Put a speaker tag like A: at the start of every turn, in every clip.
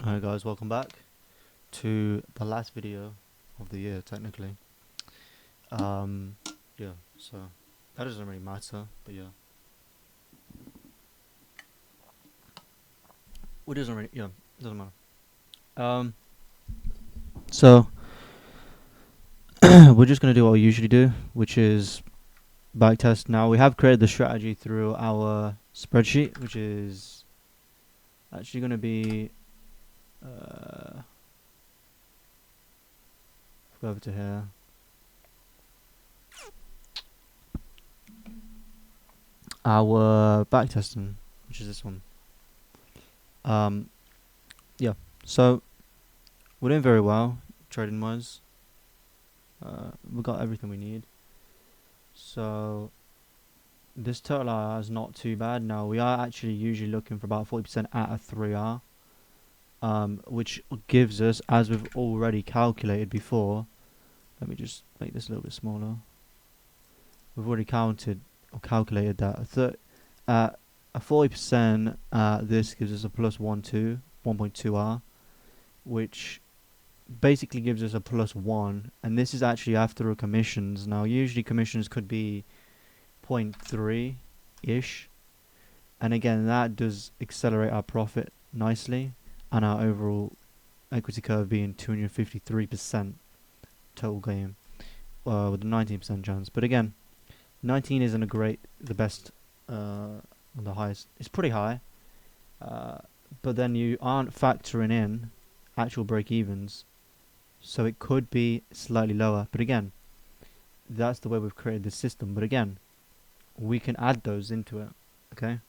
A: Hi guys, welcome back to the last video of the year technically. Um yeah, so that doesn't really matter, but yeah. It doesn't really it doesn't matter. Um so we're just gonna do what we usually do, which is backtest. Now we have created the strategy through our spreadsheet, which is actually gonna be go over to here. Our backtesting, which is this one. Um yeah. So we're doing very well trading wise. We got everything we need. So this total IR is not too bad. Now we are actually usually looking for about 40% at a 3R, which gives us, as we've already calculated before. Let me just make this a little bit smaller. We've already counted or calculated that at a 40%, this gives us a plus 1.2R, which basically gives us a plus 1, and this is actually after our commissions. Now usually commissions could be 0.3 ish, and again that does accelerate our profit nicely, and our overall equity curve being 253% total gain, with a 19% chance. But again, 19 isn't the best, the highest. It's pretty high, but then you aren't factoring in actual break evens, so it could be slightly lower. But again, that's the way we've created this system. But again, we can add those into it, okay?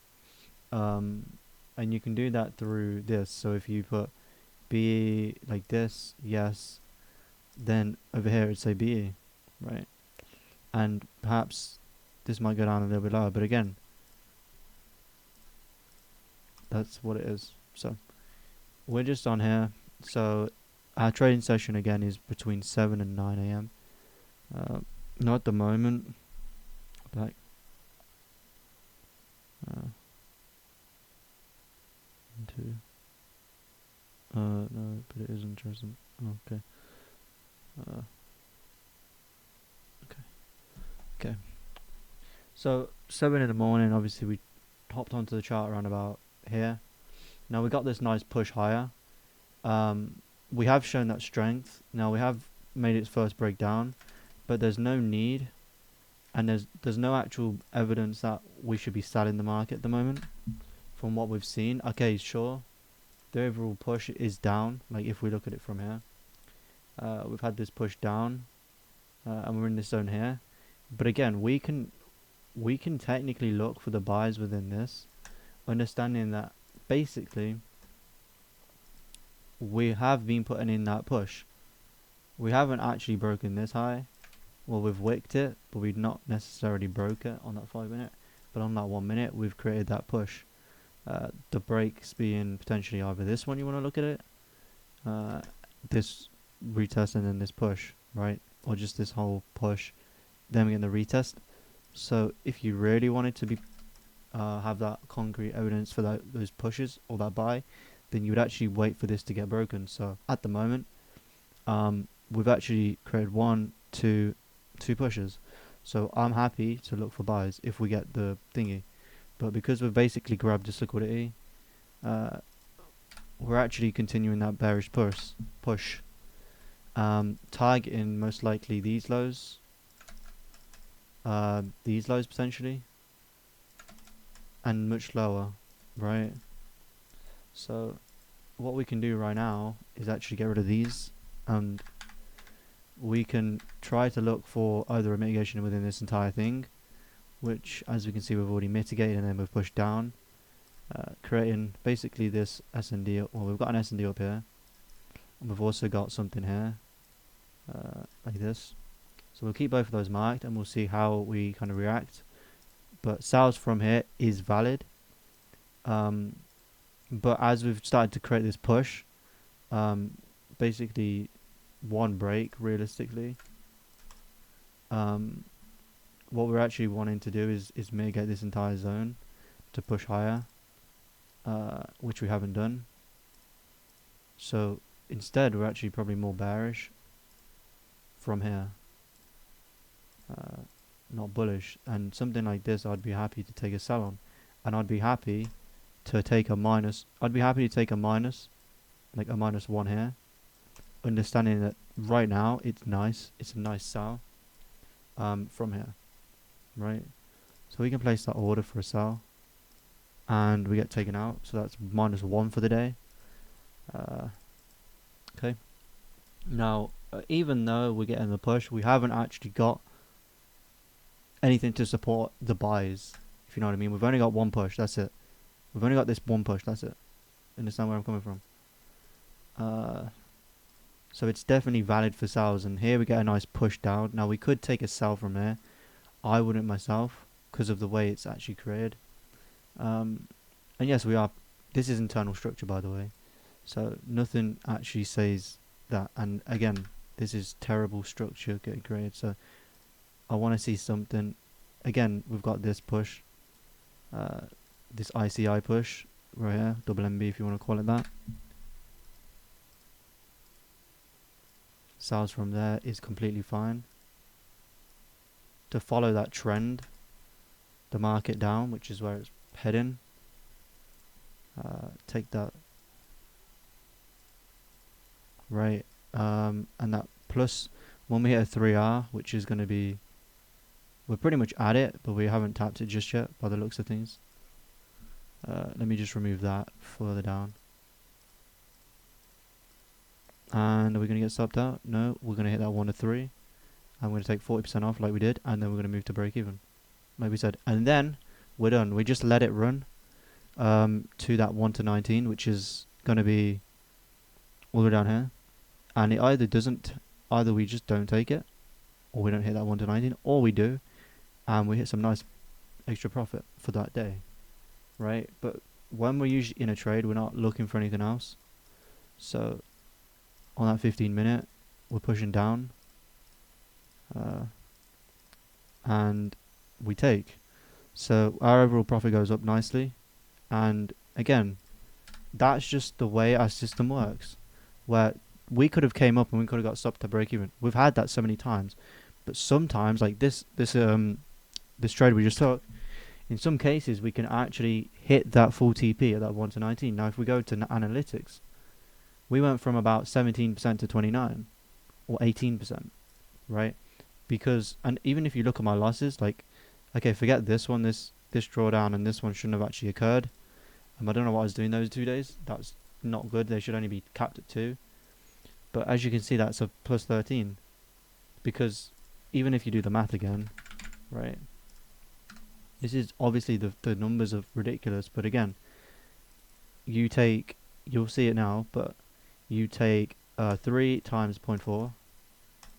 A: And you can do that through this. So if you put BE like this, yes, then over here it'd say BE, right? And perhaps this might go down a little bit lower, but again, that's what it is. So we're just on here. So our trading session again is between 7 and 9 a.m. Not at the moment, like into no, but it is interesting. Okay. Uh, okay. So 7 in the morning, obviously we hopped onto the chart around about here. Now we got this nice push higher. We have shown that strength. Now we have made its first breakdown, but there's no need, and there's no actual evidence that we should be selling the market at the moment from what we've seen. Okay, sure, the overall push is down. Like if we look at it from here, we've had this push down, and we're in this zone here. But again, we can technically look for the buys within this, understanding that basically we have been putting in that push. We haven't actually broken this high. Well, we've wicked it, but we've not necessarily broke it on that 5 minute. But on that 1 minute, we've created that push. The breaks being potentially either this one you want to look at it, this retest and then this push, right? Or just this whole push, then we get the retest. So if you really wanted to be have that concrete evidence for those pushes or that buy, then you would actually wait for this to get broken. So at the moment, we've actually created two pushes. So I'm happy to look for buys if we get the thingy. But because we've basically grabbed this liquidity, we're actually continuing that bearish push. Targeting most likely these lows potentially, and much lower, right? So what we can do right now is actually get rid of these, and we can try to look for either a mitigation within this entire thing, which as we can see we've already mitigated, and then we've pushed down, creating basically this S&D. Well, we've got an S&D up here, and we've also got something here, like this. So we'll keep both of those marked, and we'll see how we kind of react. But sales from here is valid. But as we've started to create this push, basically one break realistically, what we're actually wanting to do is mitigate this entire zone to push higher, which we haven't done. So instead, we're actually probably more bearish from here, not bullish. And something like this, I'd be happy to take a sell on, and I'd be happy to take a minus. I'd be happy to take a minus, like a -1 here, understanding that right now it's nice. It's a nice sell from here, right? So we can place that order for a sell, and we get taken out. So that's -1 for the day. Okay. Now, even though we're getting the push, we haven't actually got anything to support the buys, if you know what I mean. We've only got one push, that's it. We've only got this one push, that's it. Understand where I'm coming from? So it's definitely valid for sells, and here we get a nice push down. Now we could take a sell from here. I wouldn't myself, because of the way it's actually created. And yes, we are. This is internal structure, by the way. So nothing actually says that. And again, this is terrible structure getting created. So I want to see something. Again, we've got this push, this ICI push right here, double MB if you want to call it that. Sells from there is completely fine. To follow that trend, the market down, which is where it's heading, take that, right, and that plus, when we hit a 3R, which is going to be, we're pretty much at it, but we haven't tapped it just yet by the looks of things. Let me just remove that further down. And are we going to get stopped out? No, we're going to hit that 1 to 3. I'm going to take 40% off like we did, and then we're going to move to break even, like we said. And then we're done. We just let it run to that 1 to 19, which is going to be all the way down here. And it either we just don't take it, or we don't hit that 1 to 19, or we do, and we hit some nice extra profit for that day, right? But when we're usually in a trade, we're not looking for anything else. So on that 15 minute, we're pushing down, and we take. So our overall profit goes up nicely. And again, that's just the way our system works, where we could have came up and we could have got stopped to break even. We've had that so many times. But sometimes, like this trade we just took, in some cases we can actually hit that full TP at that 1 to 19. Now if we go to analytics, we went from about 17% to 29 or 18%, right? Because, and even if you look at my losses, like, okay, forget this one, this drawdown, and this one shouldn't have actually occurred. I don't know what I was doing those 2 days. That's not good. They should only be capped at 2. But as you can see, that's a plus 13. Because even if you do the math again, right? This is obviously the numbers are ridiculous. But again, you'll see it now, but you take 3 times 0.4,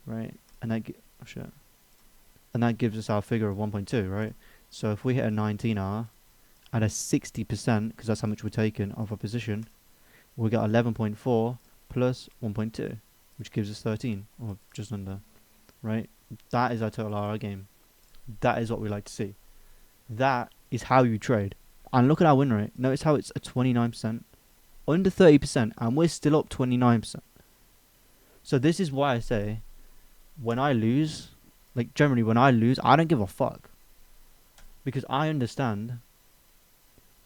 A: right? And that and that gives us our figure of 1.2, right? So if we hit a 19R at a 60%, because that's how much we're taking of a position, we got 11.4 plus 1.2, which gives us 13, or just under, right? That is our total RR game. That is what we like to see. That is how you trade. And look at our win rate. Notice how it's at 29%, under 30%, and we're still up 29%. So this is why I say, when I lose, like generally when I lose, I don't give a fuck. Because I understand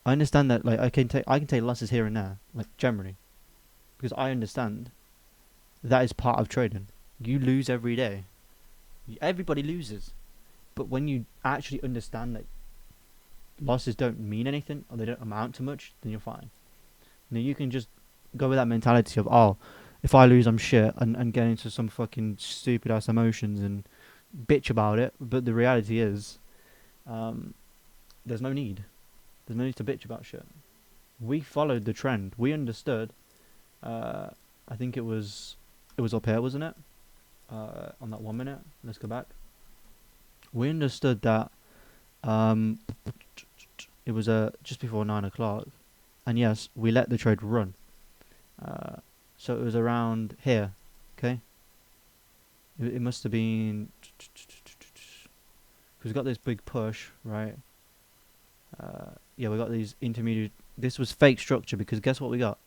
A: that, like, I can take losses here and there, like generally. Because I understand that is part of trading. You lose every day. Everybody loses. But when you actually understand that losses don't mean anything, or they don't amount to much, then you're fine. Now you can just go with that mentality of, oh, if I lose I'm shit, and get into some fucking stupid ass emotions and bitch about it. But the reality is, there's no need. There's no need to bitch about shit. We followed the trend. We understood. I think it was up here, wasn't it? On that 1 minute. Let's go back. We understood that it was just before 9 o'clock, and yes, we let the trade run. So it was around here. Okay. It must have been, because we got this big push, right? Yeah, we got these intermediate. This was fake structure, because guess what we got?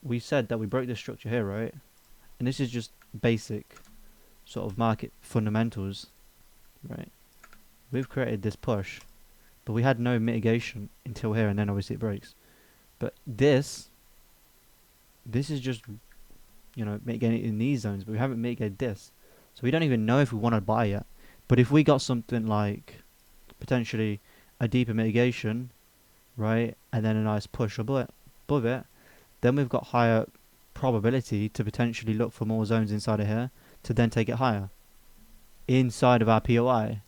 A: we said that we broke this structure here, right? And this is just basic sort of market fundamentals, right? We've created this push, but we had no mitigation until here, and then obviously it breaks. But this is just, you know, mitigating in these zones, but we haven't mitigated this. So we don't even know if we want to buy yet. But if we got something like potentially a deeper mitigation, right, and then a nice push above it, then we've got higher probability to potentially look for more zones inside of here to then take it higher. Inside of our POI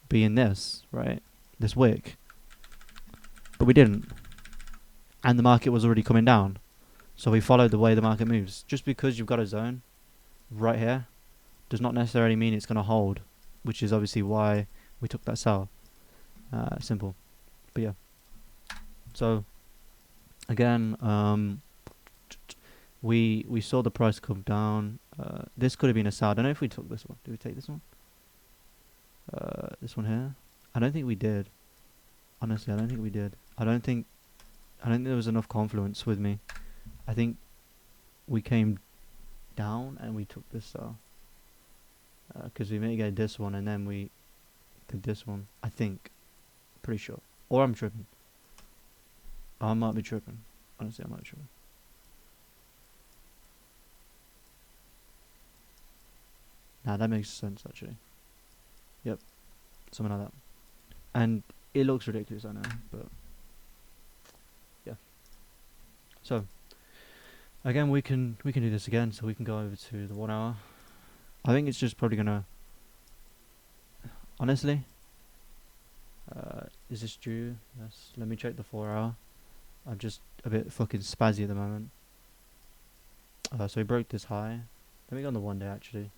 A: being this, right, this wick. But we didn't. And the market was already coming down. So we followed the way the market moves. Just because you've got a zone right here does not necessarily mean it's going to hold, which is obviously why we took that sell. Simple. But yeah. So again, we saw the price come down. This could have been a sell. I don't know if we took this one. Did we take this one? This one here? I don't think we did. Honestly, I don't think we did. I don't think there was enough confluence with me. I think we came down and we took this sell. Because we mitigated this one and then we did this one. I think. Pretty sure. Or I'm tripping. I might be tripping. Honestly, I might be tripping. Nah, that makes sense actually. Yep. Something like that. And it looks ridiculous, I know, but yeah. So again, we can do this again. So we can go over to the 1 hour. I think it's just probably gonna. Honestly, is this due? Yes. Let me check the 4 hour. I'm just a bit fucking spazzy at the moment. So we broke this high. Let me go on the 1 day actually.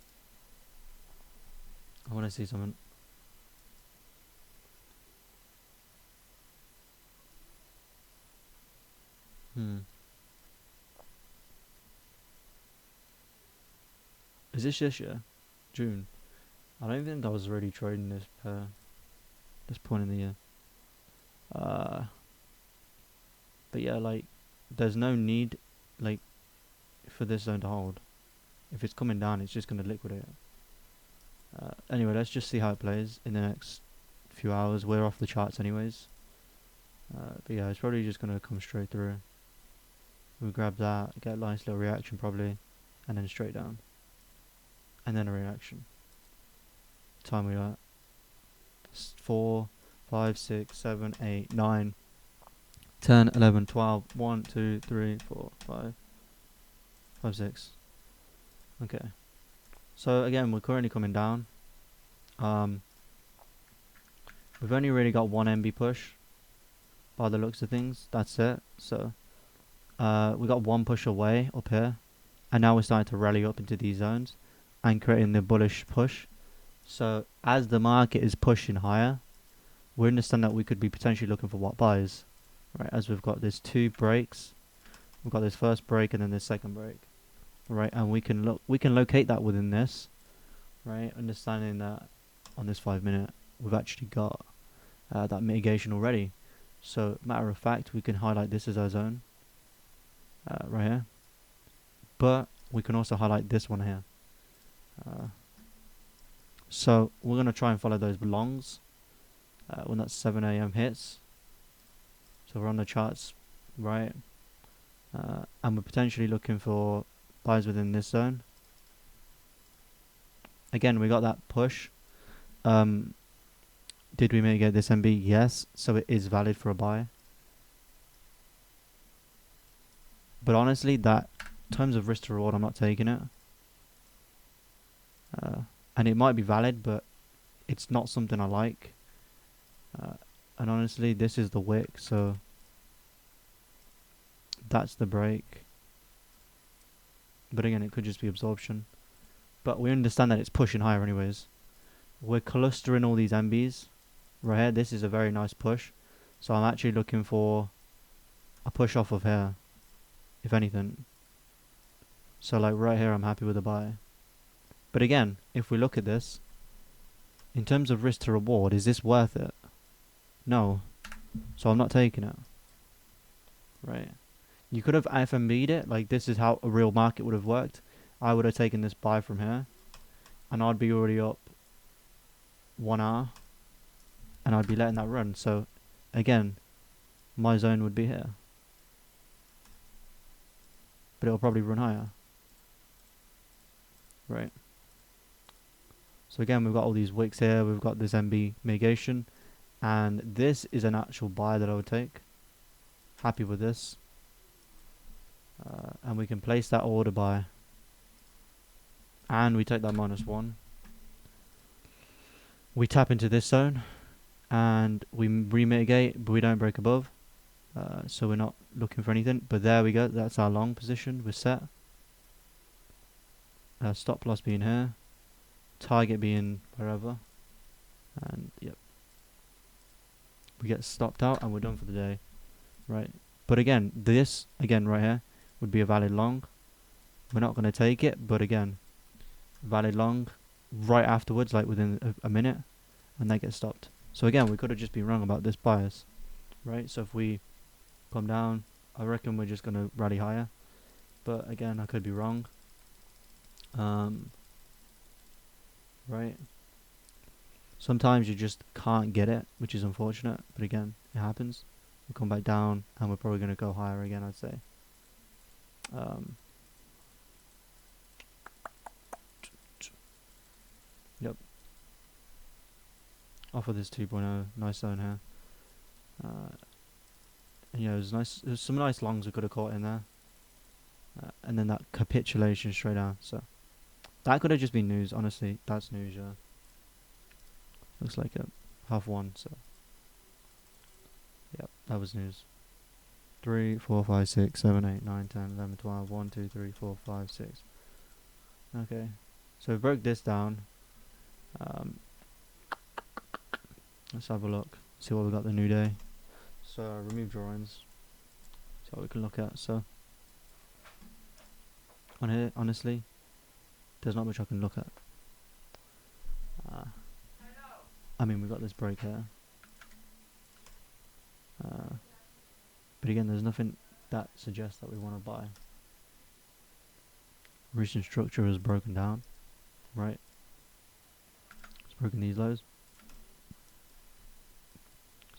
A: I want to see something. Is this year? June? I don't think I was already trading this per this point in the year. But yeah, like, there's no need, like, for this zone to hold. If it's coming down, it's just going to liquidate it. Anyway, let's just see how it plays in the next few hours. We're off the charts anyways. But yeah, it's probably just going to come straight through. We grab that, get a nice little reaction probably, and then straight down. And then a reaction. Time we got 4, 5, 6, 7, 8, 9, 10, 11, 12, 1, 2, 3, 4, 5, 5, 6. Okay. So again, we're currently coming down. We've only really got one MB push by the looks of things. That's it. So we got one push away up here, and now we're starting to rally up into these zones and creating the bullish push. So as the market is pushing higher, we understand that we could be potentially looking for what buys, right? As we've got these 2 breaks, we've got this first break and then this second break, right? And we can locate that within this, right? Understanding that on this 5 minute we've actually got that mitigation already. So matter of fact, we can highlight this as our zone, right here. But we can also highlight this one here. So we're going to try and follow those longs when that 7 AM hits. So we're on the charts, right? And we're potentially looking for buys within this zone. Again, we got that push. Did we mitigate this MB? Yes. So it is valid for a buy. But honestly, that in terms of risk to reward, I'm not taking it. And it might be valid, but it's not something I like. And honestly, this is the wick, so that's the break. But again, it could just be absorption. But we understand that it's pushing higher anyways. We're clustering all these MBs right here. This is a very nice push. So I'm actually looking for a push off of here, if anything. So like right here, I'm happy with a buy. But again, if we look at this, in terms of risk to reward, is this worth it? No. So I'm not taking it. Right. You could have FMB'd it. Like, this is how a real market would have worked. I would have taken this buy from here, and I'd be already up 1 hour, and I'd be letting that run. So, again, my zone would be here, but it'll probably run higher, right? So again, we've got all these wicks here. We've got this MB mitigation, and this is an actual buy that I would take. Happy with this, and we can place that order buy, and we take that -1. We tap into this zone, and we remitigate, but we don't break above. So we're not looking for anything. But there we go. That's our long position. We're set. Stop loss being here, target being wherever, and yep, we get stopped out and we're done for the day, right? But again, this again right here would be a valid long. We're not going to take it, but again, valid long right afterwards, like within a minute, and they get stopped. So again, we could have just been wrong about this bias, right? So if we come down, I reckon we're just going to rally higher, but again, I could be wrong. Right, sometimes you just can't get it, which is unfortunate, but again, it happens. We come back down and we're probably going to go higher again, I'd say. Yep, off of this 2.0, nice zone here. And yeah, it was nice. There's some nice longs we could have caught in there, and then that capitulation straight down. So that could have just been news. Honestly, that's news. Yeah, looks like a half-1. So yep, that was news. 3, 4, 5, 6, 7, 8, 9, 10, 11, 12, 1, 2, 3, 4, 5, 6. Okay, so we broke this down. Let's have a look, see what we got the new day. So remove drawings, see what we can look at. So on here, honestly, there's not much I can look at. I mean, we got this break here, but again, there's nothing that suggests that we want to buy. Recent structure is broken down, right? It's broken these lows.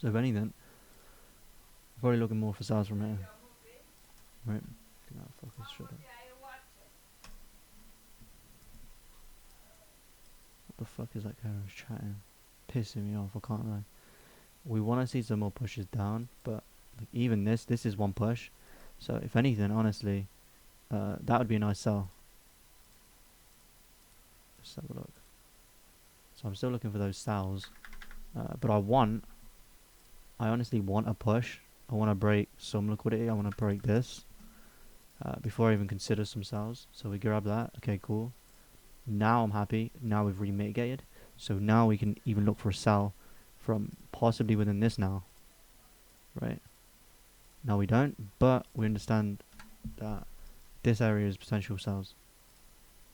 A: So if anything, I'm probably looking more for sales from here, right? Focus, shut up. What the fuck is that guy who's chatting? Pissing me off, I can't lie. We want to see some more pushes down, but like, even this is one push. So if anything, honestly, that would be a nice sell. Let's have a look. So I'm still looking for those sells, but I honestly want a push. I want to break some liquidity. I want to break this before I even consider some sells. So we grab that. Okay, cool. Now I'm happy. Now we've remitigated. So now we can even look for a sell from possibly within this now. Right? Now we don't, but we understand that this area is potential sells.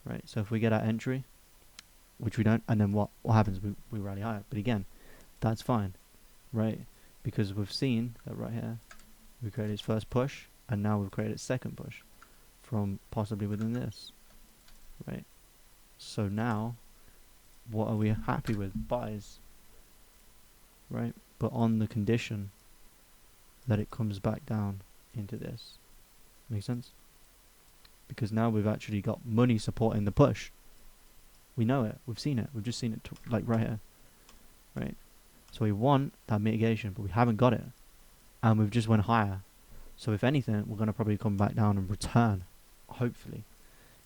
A: Right? So if we get our entry, which we don't, and then what happens? We rally higher. But again, that's fine. Right? Because we've seen that right here, we created its first push, and now we've created its second push from possibly within this. Right? So now, what are we happy with? Buys, right? But on the condition that it comes back down into this. Make sense? Because now we've actually got money supporting the push. We know it. We've seen it. We've just seen it like right here, right? So we want that mitigation, but we haven't got it, and we've just went higher. So if anything, we're gonna probably come back down and return, hopefully.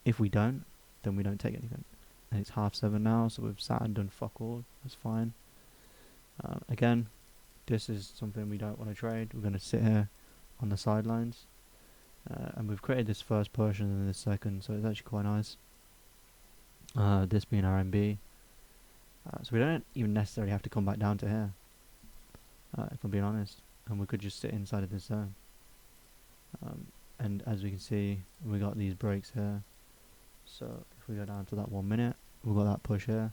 A: If we don't, then we don't take anything. And it's 7:30 now, so we've sat and done fuck all. That's fine. Again, this is something we don't want to trade. We're going to sit here on the sidelines. And we've created this first push and then this second, so it's actually quite nice. This being RMB. So we don't even necessarily have to come back down to here, if I'm being honest. And we could just sit inside of this zone. And as we can see, we got these breaks here. So if we go down to that 1 minute, we've got that push here.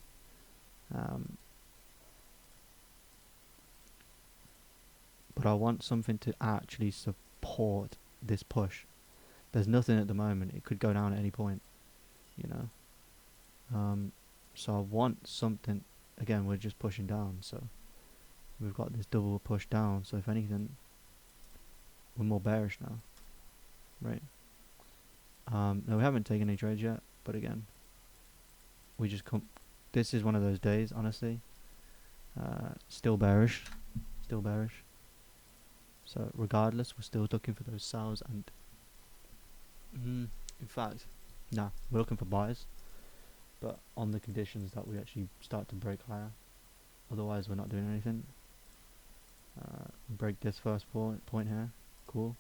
A: But I want something to actually support this push. There's nothing at the moment. It could go down at any point, you know. So I want something. Again, we're just pushing down, so we've got this double push down. So if anything, we're more bearish now, right? No, we haven't taken any trades yet, but again, we just come. This is one of those days, honestly. Still bearish, still bearish. So regardless, we're still looking for those sells, and in fact, we're looking for buys, but on the conditions that we actually start to break higher. Otherwise, we're not doing anything. Break this first point here. Cool.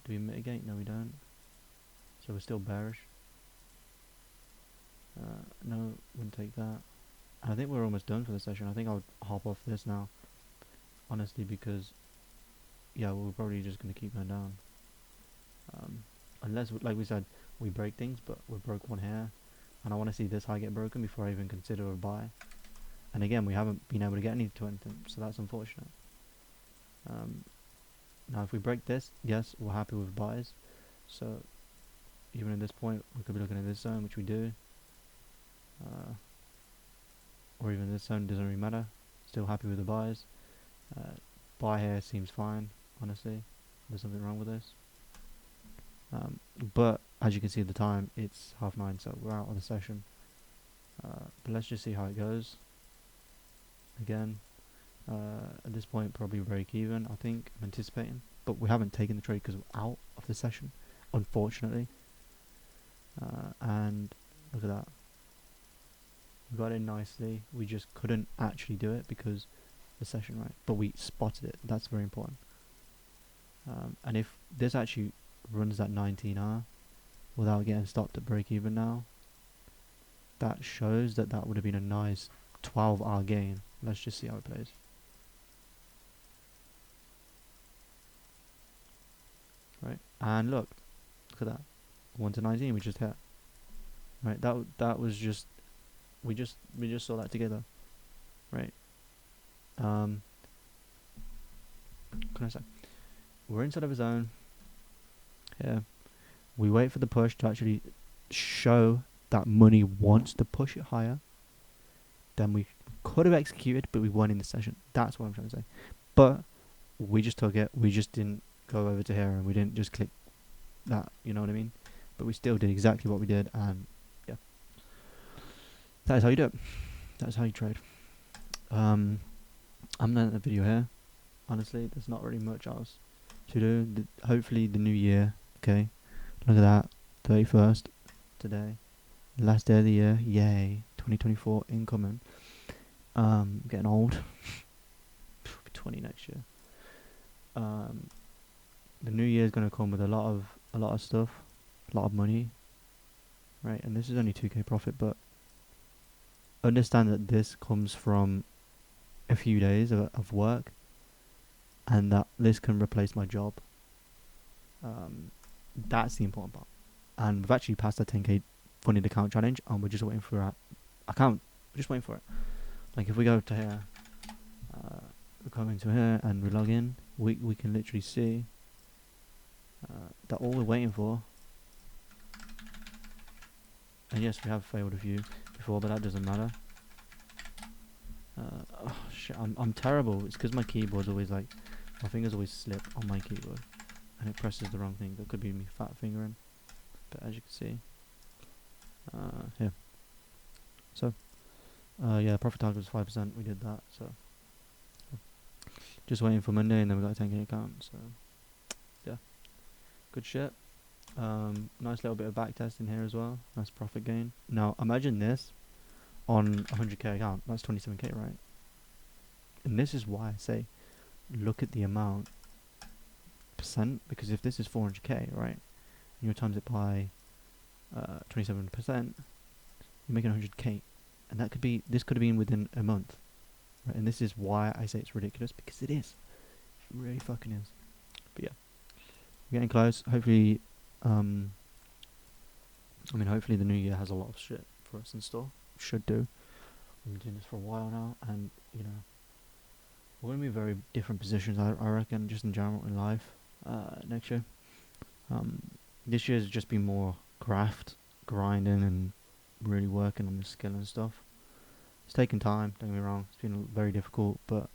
A: Do we mitigate? No, we don't. So we're still bearish. No, wouldn't take that. And I think we're almost done for the session. I think I'll hop off this now, honestly, because yeah, we're probably just gonna keep going down. Unless, like we said, we break things, but we broke one here, and I want to see this high get broken before I even consider a buy. And again, we haven't been able to get anything, so that's unfortunate. Now, if we break this, yes, we're happy with buys. So even at this point, we could be looking at this zone, which we do. Or even this zone, doesn't really matter. Still happy with the buys. Buy here seems fine, honestly. There's something wrong with this. But as you can see at the time, it's 9:30, so we're out of the session. But let's just see how it goes. Again, at this point, probably break even, I think, I'm anticipating. But we haven't taken the trade because we're out of the session, unfortunately. And look at that. We got in nicely. We just couldn't actually do it because the session, right? But we spotted it. That's very important. And if this actually runs that 19R without getting stopped at break even now, that shows that that would have been a nice 12R gain. Let's just see how it plays. Right, and look at that, 1 to 19 we just hit. Right, that was just we just saw that together. Right. Can I say we're inside of a zone. Yeah, we wait for the push to actually show that money wants to push it higher. Then we could have executed, but we won in the session. That's what I'm trying to say. But we just took it. We just didn't go over to here, and we didn't just click that. You know what I mean? But we still did exactly what we did, and yeah, that is how you do it. That is how you trade. I'm gonna end the video here. Honestly, there's not really much else to do. Hopefully, the new year. Okay, look at that. 31st today, last day of the year. Yay! 2024 incoming. Getting old. 20 next year. The new year is gonna come with a lot of stuff, a lot of money, right? And this is only 2k profit, but understand that this comes from a few days of work, and that this can replace my job. That's the important part. And we've actually passed the 10k funded account challenge, and we're just waiting for our account. We're just waiting for it. Like if we go to here, we come into here and we log in, we can literally see that all we're waiting for. And yes, we have failed a few before, but that doesn't matter. Oh shit, I'm terrible. It's because my keyboard's always like, my fingers always slip on my keyboard, and it presses the wrong thing. That could be me fat fingering, but as you can see, here. So, yeah, profit target was 5%. We did that. So, just waiting for Monday, and then we got a 10k account. So, yeah, good shit. Nice little bit of back test in here as well. Nice profit gain. Now, imagine this on 100k account. That's 27k, right? And this is why I say, look at the amount percent, because if this is 400k, right, and you times it by 27%, you're making 100k, and that could be, this could have been within a month, right? And this is why I say it's ridiculous, because it is. It really fucking is. But yeah, we're getting close. Hopefully, hopefully the new year has a lot of shit for us in store. Should do. We've been doing this for a while now, and you know, we're gonna be in very different positions. I reckon, just in general in life. next year. Um, this year has just been more grinding, and really working on the skill and stuff. It's taken time. Don't get me wrong. It's been very difficult, but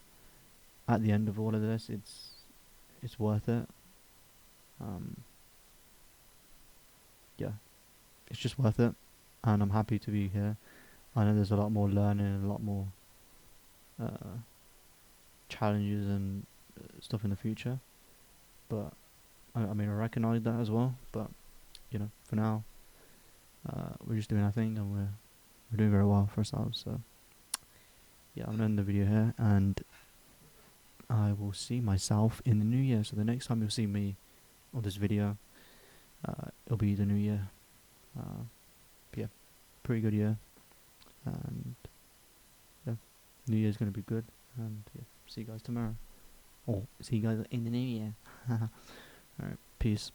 A: at the end of all of this, it's worth it. Um, yeah, it's just worth it, and I'm happy to be here. I know there's a lot more learning and a lot more uh, challenges and stuff in the future, but I mean I recognise that as well. But for now, we're just doing our thing, and we're doing very well for ourselves. So yeah, I'm gonna end the video here, and I will see myself in the new year. So the next time you'll see me on this video, it'll be the new year. Yeah, pretty good year, and yeah, New Year's gonna be good. And yeah, see you guys tomorrow. Or see you guys in the new year. Alright, peace.